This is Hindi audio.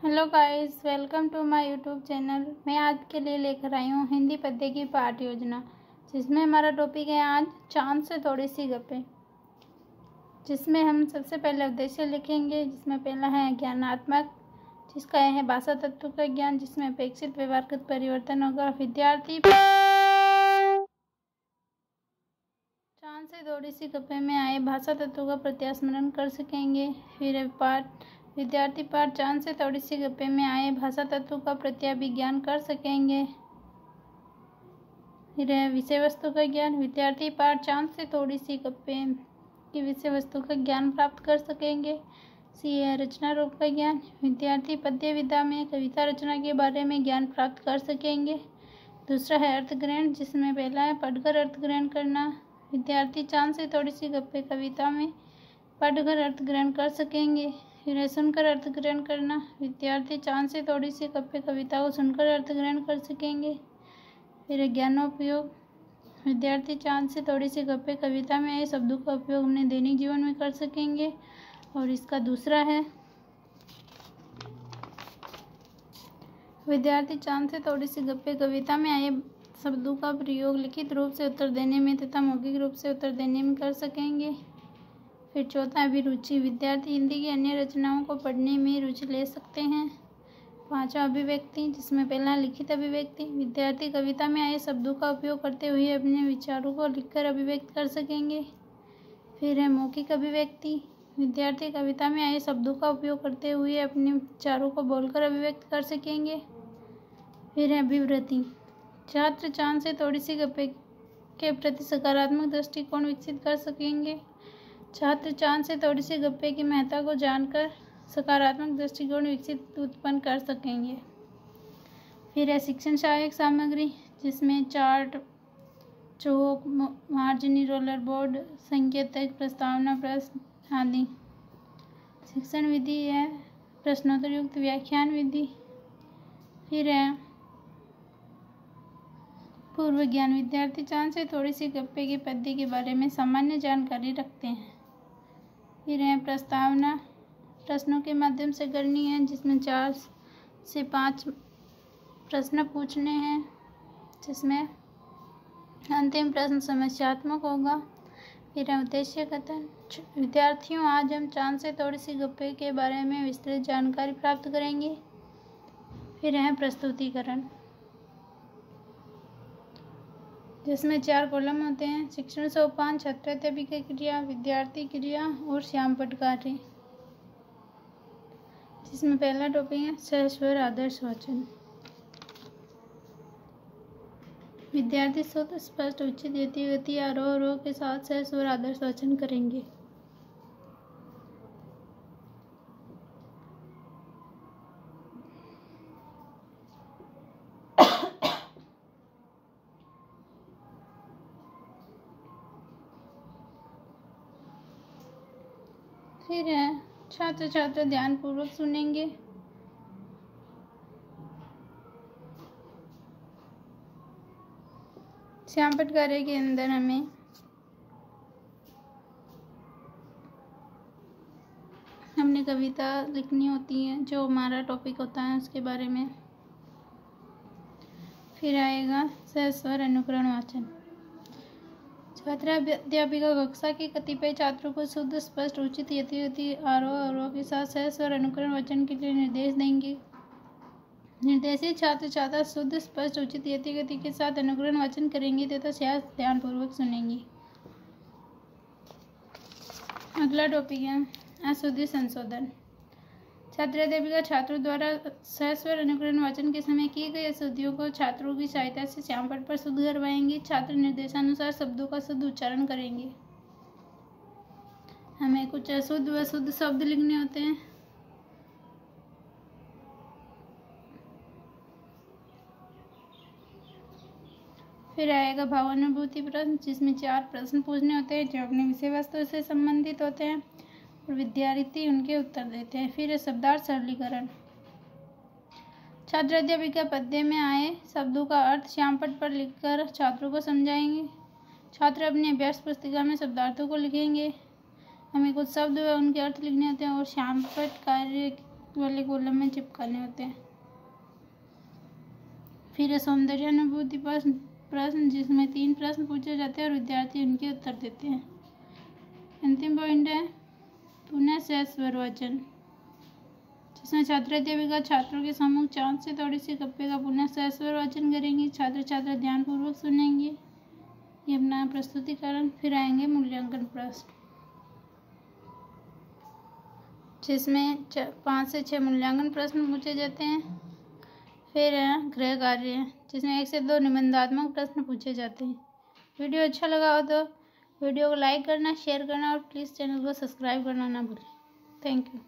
Hello guys, welcome to my YouTube channel. मैं आज के लिए लेकर आई हूँ हिंदी पद्य की पाठ योजना, जिसमें हमारा टॉपिक है आज चांद से थोड़ी सी गप्पें। जिसमें हम सबसे पहले उद्देश्य लिखेंगे, जिसमें पहला है ज्ञानात्मक, जिसका है भाषा तत्व का ज्ञान, जिसमें अपेक्षित व्यवहारगत परिवर्तन होगा। विद्यार्थी चांद से थोड़ी सी गप्पें में आए भाषा तत्व का प्रत्यास्मरण कर सकेंगे। फिर पाठ विद्यार्थी पाठ चांद से थोड़ी सी गप्पे में आए भाषा तत्व का प्रत्याभिज्ञान कर सकेंगे। फिर है विषय वस्तु का ज्ञान। विद्यार्थी पाठ चांद से थोड़ी सी गप्पे की विषय वस्तु का ज्ञान प्राप्त कर सकेंगे। सी है रचना रूप का ज्ञान। विद्यार्थी पद्य विधा में कविता रचना के बारे में ज्ञान प्राप्त कर सकेंगे। दूसरा है अर्थग्रहण, जिसमें पहला है पढ़कर अर्थग्रहण करना। विद्यार्थी चांद से थोड़ी सी गप्पे कविता में पढ़कर अर्थग्रहण कर सकेंगे। फिर सुनकर अर्थग्रहण करना। विद्यार्थी चांद से थोड़ी सी गप्पे कविता को सुनकर अर्थग्रहण कर सकेंगे। फिर ज्ञानोपयोग। विद्यार्थी चांद से थोड़ी सी गप्पे कविता में आए शब्दों का उपयोग अपने दैनिक जीवन में कर सकेंगे। और इसका दूसरा है विद्यार्थी चांद से थोड़ी सी गप्पे कविता में आए शब्दों का प्रयोग लिखित रूप से उत्तर देने में तथा मौखिक रूप से उत्तर देने में कर सकेंगे। फिर चौथा अभिरुचि। विद्यार्थी हिंदी की अन्य रचनाओं को पढ़ने में रुचि ले सकते हैं। पांचवा अभिव्यक्ति, जिसमें पहला लिखित अभिव्यक्ति। विद्यार्थी कविता में आए शब्दों का उपयोग करते हुए अपने विचारों को लिखकर अभिव्यक्त कर सकेंगे। फिर है मौखिक अभिव्यक्ति। विद्यार्थी कविता में आए शब्दों का उपयोग करते हुए अपने विचारों को बोलकर अभिव्यक्त कर सकेंगे। फिर है अभिवृत्ति। छात्र चांद से थोड़ी सी गप्पे के प्रति सकारात्मक दृष्टिकोण विकसित कर सकेंगे। छात्र चांद से थोड़ी सी गप्पे की महत्ता को जानकर सकारात्मक दृष्टिकोण विकसित उत्पन्न कर सकेंगे। फिर है शिक्षण सहायक सामग्री, जिसमें चार्ट, चौक, मार्जिनी, रोलर बोर्ड, संकेतक, प्रस्तावना प्रश्न आदि। शिक्षण विधि है प्रश्नोत्तर युक्त व्याख्यान विधि। फिर है पूर्व ज्ञान। विद्यार्थी चांद से थोड़ी सी गप्पे के पद्य के बारे में सामान्य जानकारी रखते हैं। फिर है प्रस्तावना, प्रश्नों के माध्यम से करनी है, जिसमें 4 से 5 प्रश्न पूछने हैं, जिसमें अंतिम प्रश्न समस्यात्मक होगा। फिर है उद्देश्य कथन। विद्यार्थियों, आज हम चांद से थोड़ी सी गप्पे के बारे में विस्तृत जानकारी प्राप्त करेंगे। फिर है प्रस्तुतिकरण, जिसमें 4 कॉलम होते हैं। शिक्षण सोपान, छात्राध्यापिका क्रिया, विद्यार्थी क्रिया और श्यामपट्ट कार्य। जिसमें पहला टॉपिक है सहस्वर आदर्श वाचन। विद्यार्थी शुद्ध, स्पष्ट, उचित, यथागति, आरोह अवरोह के साथ सहस्वर आदर्श वाचन करेंगे। फिर है छात्र छात्रा ध्यान पूर्वक सुनेंगे। श्यामपट्ट कार्य के अंदर हमें हमने कविता लिखनी होती है, जो हमारा टॉपिक होता है उसके बारे में। फिर आएगा सहस्वर अनुकरण वाचन। छात्राध्यापिका कक्षा के कतिपय छात्रों को शुद्ध, स्पष्ट, उचित, यथागति, आरोह अवरोह के साथ सहस्वर अनुकरण वाचन के लिए निर्देश देंगे। निर्देशित छात्र छात्रा शुद्ध, स्पष्ट, उचित, यथागति के साथ अनुकरण वाचन करेंगे तथा शायद ध्यानपूर्वक सुनेंगे। अगला टॉपिक है अशुद्धि संशोधन। छात्राध्यापिका छात्रों द्वारा सहस्वर अनुकरण वाचन के समय की गई अशुद्धियों को छात्रों की सहायता से श्यामपट्ट पर शुद्ध करवाएंगे। छात्र निर्देशानुसार शब्दों का शुद्ध उच्चारण करेंगे। हमें कुछ अशुद्ध व शुद्ध शब्द लिखने होते हैं। फिर आएगा भावानुभूति प्रश्न, जिसमें 4 प्रश्न पूछने होते हैं, जो अपने विषय वस्तु से संबंधित होते हैं और विद्यार्थी उनके उत्तर देते हैं। फिर शब्दार्थ सरलीकरण। छात्राध्यापिका पद्य में आए शब्दों का अर्थ श्यामपट्ट पर लिखकर छात्रों को समझाएंगे। छात्र अपनी अभ्यास पुस्तिका में शब्दार्थों को लिखेंगे। हमें कुछ शब्द व उनके अर्थ लिखने होते हैं और श्यामपट्ट कार्य वाले कॉलम में चिपकाने होते हैं। फिर है सौंदर्यानुभूति प्रश्न, जिसमें 3 प्रश्न पूछे जाते हैं और विद्यार्थी उनके उत्तर देते हैं। अंतिम पॉइंट है पुनः सह स्वरवाचन, जिसमें छात्र अध्यापिका छात्रों के सम्मुख चांद से थोड़ी सी गप्पे का पुनः सह स्वरवाचन करेंगी। छात्र छात्रा ध्यानपूर्वक सुनेंगे ये अपना प्रस्तुतिकरण। फिर आएंगे मूल्यांकन प्रश्न, जिसमें 5 से 6 मूल्यांकन प्रश्न पूछे जाते हैं। फिर है गृह कार्य, जिसमें 1 से 2 निबंधात्मक प्रश्न पूछे जाते हैं। वीडियो अच्छा लगा हो तो वीडियो को लाइक करना, शेयर करना और प्लीज़ चैनल को सब्सक्राइब करना ना भूलें। Thank you.